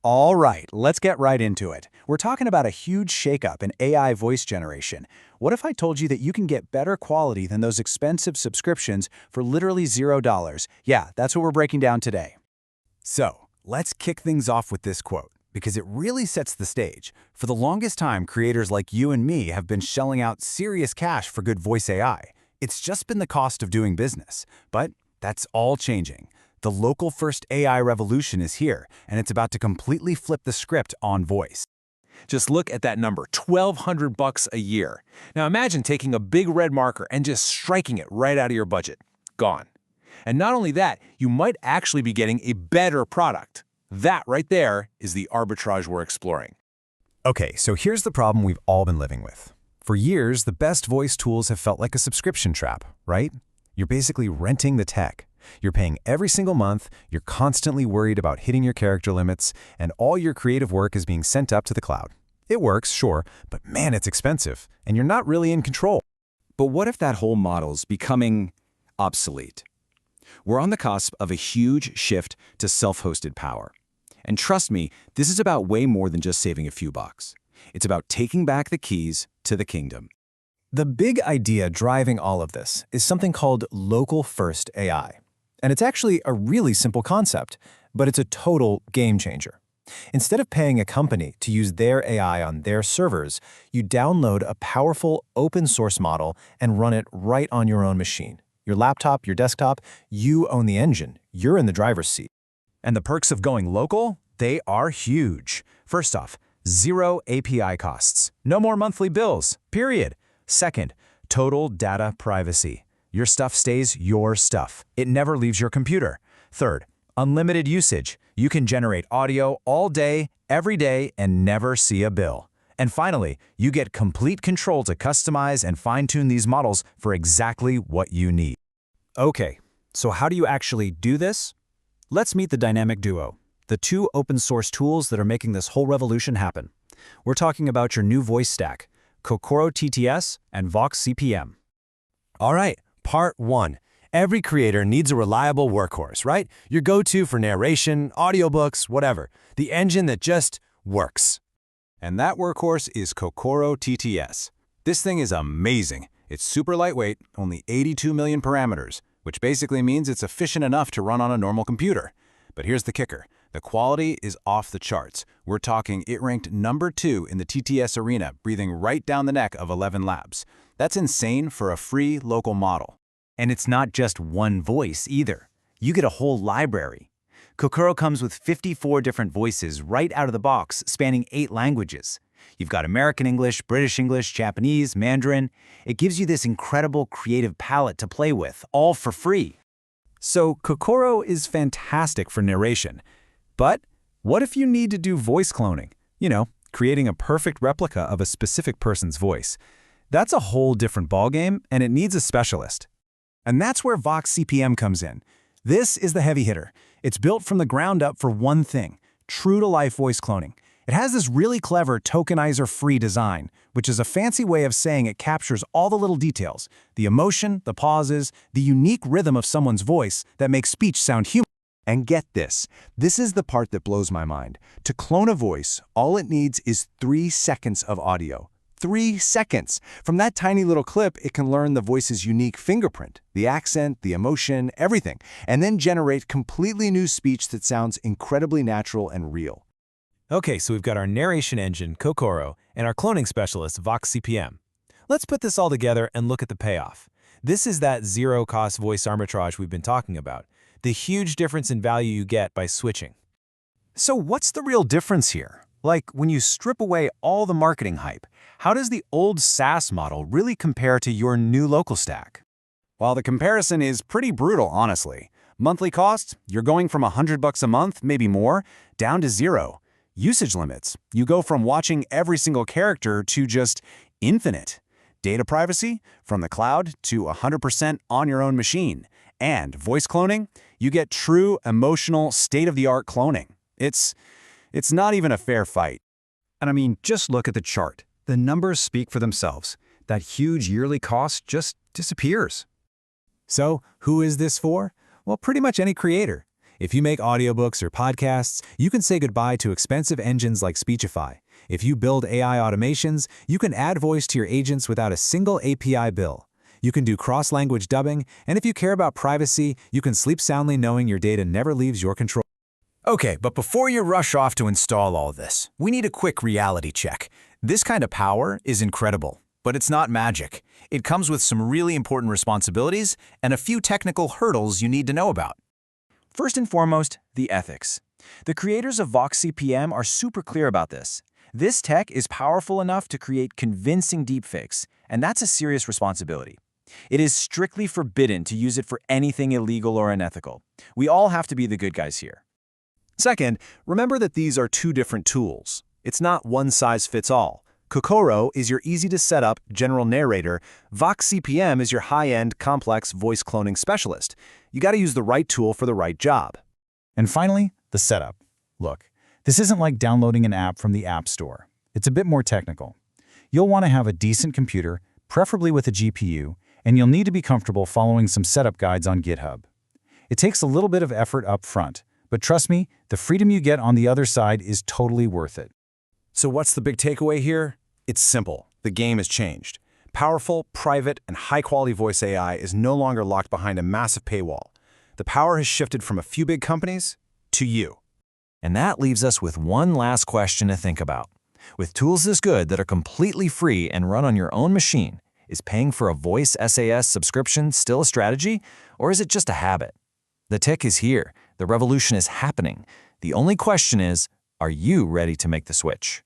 All right, let's get right into it. We're talking about a huge shakeup in AI voice generation. What if I told you that you can get better quality than those expensive subscriptions for literally $0? Yeah, that's what we're breaking down today. So, let's kick things off with this quote, because it really sets the stage. For the longest time, creators like you and me have been shelling out serious cash for good voice AI. It's just been the cost of doing business. But that's all changing. The local-first AI revolution is here, and it's about to completely flip the script on voice. Just look at that number, $1,200 a year. Now imagine taking a big red marker and just striking it right out of your budget. Gone. And not only that, you might actually be getting a better product. That right there is the arbitrage we're exploring. Okay, so here's the problem we've all been living with. For years, the best voice tools have felt like a subscription trap, right? You're basically renting the tech. You're paying every single month, you're constantly worried about hitting your character limits, and all your creative work is being sent up to the cloud. It works, sure, but man, it's expensive, and you're not really in control. But what if that whole model's becoming obsolete? We're on the cusp of a huge shift to self-hosted power. And trust me, this is about way more than just saving a few bucks. It's about taking back the keys to the kingdom. The big idea driving all of this is something called local-first AI. And it's actually a really simple concept, but it's a total game changer. Instead of paying a company to use their AI on their servers, you download a powerful open source model and run it right on your own machine. Your laptop, your desktop, you own the engine. You're in the driver's seat. And the perks of going local? They are huge. First off, zero API costs. No more monthly bills, period. Second, total data privacy. Your stuff stays your stuff. It never leaves your computer. Third, unlimited usage. You can generate audio all day, every day, and never see a bill. And finally, you get complete control to customize and fine-tune these models for exactly what you need. Okay, so how do you actually do this? Let's meet the dynamic duo, the two open-source tools that are making this whole revolution happen. We're talking about your new voice stack, Kokoro TTS and VoxCPM. All right. Part 1. Every creator needs a reliable workhorse, right? Your go-to for narration, audiobooks, whatever. The engine that just works. And that workhorse is Kokoro TTS. This thing is amazing. It's super lightweight, only 82 million parameters, which basically means it's efficient enough to run on a normal computer. But here's the kicker. The quality is off the charts. We're talking it ranked number 2 in the TTS Arena, breathing right down the neck of ElevenLabs. That's insane for a free local model. And it's not just one voice either. You get a whole library. Kokoro comes with 54 different voices right out of the box, spanning 8 languages. You've got American English, British English, Japanese, Mandarin. It gives you this incredible creative palette to play with, all for free. So Kokoro is fantastic for narration. But what if you need to do voice cloning? You know, creating a perfect replica of a specific person's voice. That's a whole different ballgame, and it needs a specialist. And that's where VoxCPM comes in. This is the heavy hitter. It's built from the ground up for one thing, true-to-life voice cloning. It has this really clever tokenizer-free design, which is a fancy way of saying it captures all the little details, the emotion, the pauses, the unique rhythm of someone's voice that makes speech sound human. And get this is the part that blows my mind. To clone a voice, all it needs is 3 seconds of audio. 3 seconds. From that tiny little clip, it can learn the voice's unique fingerprint, the accent, the emotion, everything, and then generate completely new speech that sounds incredibly natural and real. Okay, so we've got our narration engine, Kokoro, and our cloning specialist, VoxCPM. Let's put this all together and look at the payoff. This is that zero-cost voice arbitrage we've been talking about, the huge difference in value you get by switching. So what's the real difference here? Like, when you strip away all the marketing hype, how does the old SaaS model really compare to your new local stack? Well, the comparison is pretty brutal, honestly. Monthly costs, you're going from $100 a month, maybe more, down to 0. Usage limits, you go from watching every single character to just infinite. Data privacy, from the cloud to 100% on your own machine. And voice cloning, you get true, emotional, state-of-the-art cloning. It's not even a fair fight. And I mean, just look at the chart. The numbers speak for themselves. That huge yearly cost just disappears. So, who is this for? Well, pretty much any creator. If you make audiobooks or podcasts, you can say goodbye to expensive engines like Speechify. If you build AI automations, you can add voice to your agents without a single API bill. You can do cross-language dubbing, and if you care about privacy, you can sleep soundly knowing your data never leaves your control. Okay, but before you rush off to install all this, we need a quick reality check. This kind of power is incredible, but it's not magic. It comes with some really important responsibilities and a few technical hurdles you need to know about. First and foremost, the ethics. The creators of VoxCPM are super clear about this. This tech is powerful enough to create convincing deepfakes, and that's a serious responsibility. It is strictly forbidden to use it for anything illegal or unethical. We all have to be the good guys here. Second, remember that these are two different tools. It's not one size fits all. Kokoro is your easy-to-set-up general narrator. VoxCPM is your high-end, complex voice cloning specialist. You got to use the right tool for the right job. And finally, the setup. Look, this isn't like downloading an app from the App Store. It's a bit more technical. You'll want to have a decent computer, preferably with a GPU, and you'll need to be comfortable following some setup guides on GitHub. It takes a little bit of effort up front, but trust me, the freedom you get on the other side is totally worth it. So what's the big takeaway here? It's simple. The game has changed. Powerful, private, and high-quality voice AI is no longer locked behind a massive paywall. The power has shifted from a few big companies to you. And that leaves us with one last question to think about. With tools this good that are completely free and run on your own machine, is paying for a voice SAS subscription still a strategy, or is it just a habit? The tech is here. The revolution is happening. The only question is, are you ready to make the switch?